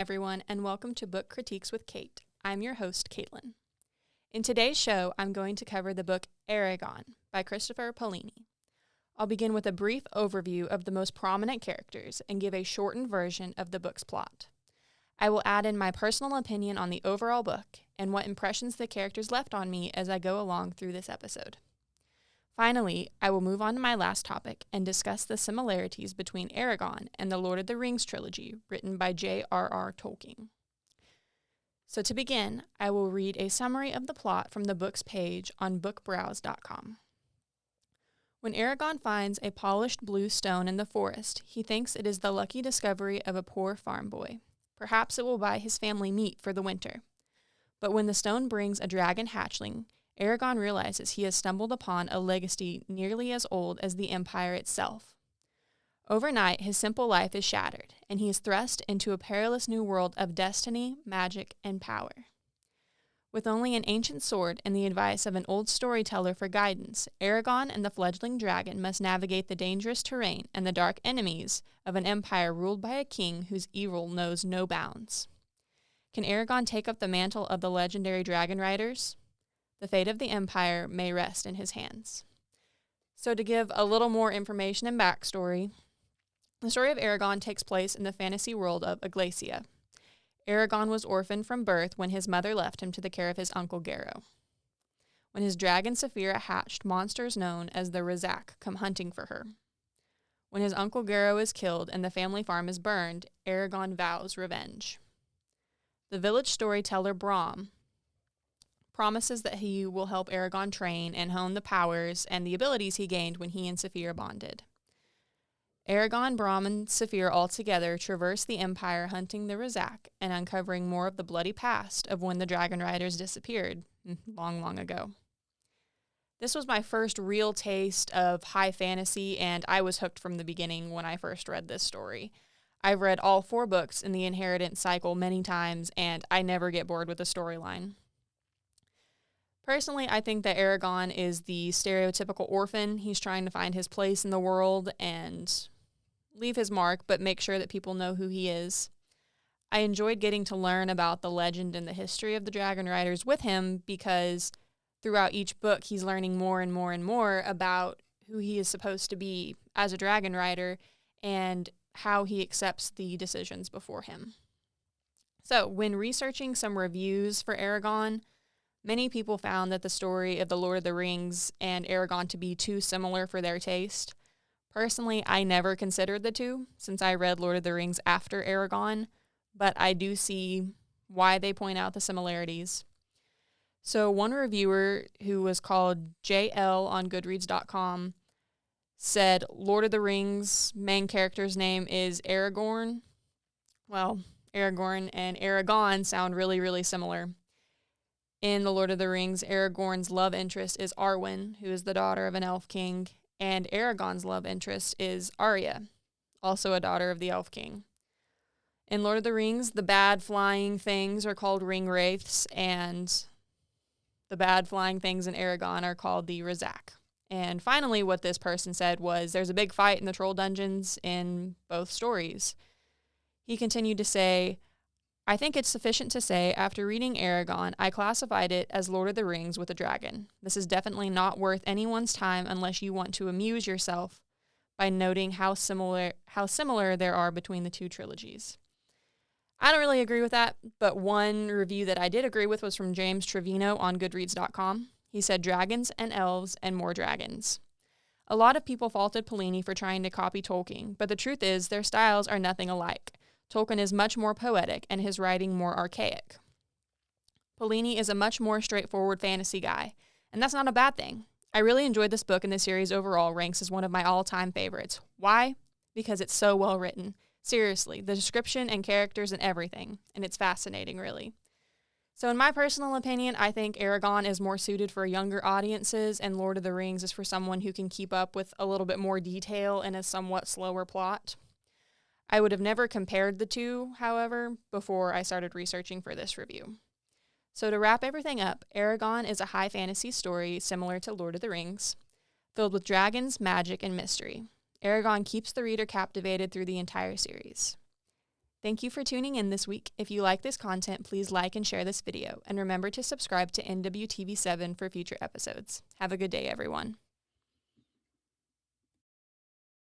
Everyone, and welcome to Book Critiques with Cait. I'm your host, Caitlin. In today's show, I'm going to cover the book Eragon by Christopher Paolini. I'll begin with a brief overview of the most prominent characters and give a shortened version of the book's plot. I will add in my personal opinion on the overall book and what impressions the characters left on me as I go along through this episode. Finally, I will move on to my last topic and discuss the similarities between Eragon and the Lord of the Rings trilogy written by J.R.R. Tolkien. So to begin, I will read a summary of the plot from the book's page on bookbrowse.com. When Eragon finds a polished blue stone in the forest, he thinks it is the lucky discovery of a poor farm boy. Perhaps it will buy his family meat for the winter. But when the stone brings a dragon hatchling, Eragon realizes he has stumbled upon a legacy nearly as old as the Empire itself. Overnight, his simple life is shattered, and he is thrust into a perilous new world of destiny, magic, and power. With only an ancient sword and the advice of an old storyteller for guidance, Eragon and the fledgling dragon must navigate the dangerous terrain and the dark enemies of an empire ruled by a king whose evil knows no bounds. Can Eragon take up the mantle of the legendary dragon riders? The fate of the Empire may rest in his hands. So to give a little more information and backstory, the story of Eragon takes place in the fantasy world of Iglesia. Eragon was orphaned from birth when his mother left him to the care of his uncle Garrow. When his dragon Saphira hatched, monsters known as the Razak come hunting for her. When his uncle Garrow is killed and the family farm is burned, Eragon vows revenge. The village storyteller Brahm promises that he will help Eragon train and hone the powers and the abilities he gained when he and Saphira bonded. Eragon, Brahm, and Saphira all together traverse the Empire hunting the Razak and uncovering more of the bloody past of when the Dragon Riders disappeared long, long ago. This was my first real taste of high fantasy, and I was hooked from the beginning when I first read this story. I've read all 4 books in the Inheritance cycle many times, and I never get bored with the storyline. Personally, I think that Eragon is the stereotypical orphan. He's trying to find his place in the world and leave his mark, but make sure that people know who he is. I enjoyed getting to learn about the legend and the history of the Dragon Riders with him because throughout each book, he's learning more and more and more about who he is supposed to be as a Dragon Rider and how he accepts the decisions before him. So, when researching some reviews for Eragon, many people found that the story of the Lord of the Rings and Eragon to be too similar for their taste. Personally, I never considered the two, since I read Lord of the Rings after Eragon, but I do see why they point out the similarities. So one reviewer, who was called JL on Goodreads.com, said Lord of the Rings' main character's name is Aragorn. Well, Aragorn and Eragon sound really, really similar. In The Lord of the Rings, Aragorn's love interest is Arwen, who is the daughter of an elf king, and Eragon's love interest is Arya, also a daughter of the elf king. In Lord of the Rings, the bad flying things are called ring wraiths, and the bad flying things in Eragon are called the Razak. And finally, what this person said was, there's a big fight in the troll dungeons in both stories. He continued to say, I think it's sufficient to say, after reading Eragon, I classified it as Lord of the Rings with a dragon. This is definitely not worth anyone's time unless you want to amuse yourself by noting how similar there are between the two trilogies. I don't really agree with that, but one review that I did agree with was from James Trevino on Goodreads.com. He said, dragons and elves and more dragons. A lot of people faulted Paolini for trying to copy Tolkien, but the truth is their styles are nothing alike. Tolkien is much more poetic and his writing more archaic. Paolini is a much more straightforward fantasy guy, and that's not a bad thing. I really enjoyed this book, and the series overall ranks as one of my all-time favorites. Why? Because it's so well written. Seriously, the description and characters and everything, and it's fascinating, really. So in my personal opinion, I think Eragon is more suited for younger audiences, and Lord of the Rings is for someone who can keep up with a little bit more detail and a somewhat slower plot. I would have never compared the two, however, before I started researching for this review. So to wrap everything up, Eragon is a high fantasy story similar to Lord of the Rings, filled with dragons, magic, and mystery. Eragon keeps the reader captivated through the entire series. Thank you for tuning in this week. If you like this content, please like and share this video, and remember to subscribe to NWTV7 for future episodes. Have a good day, everyone.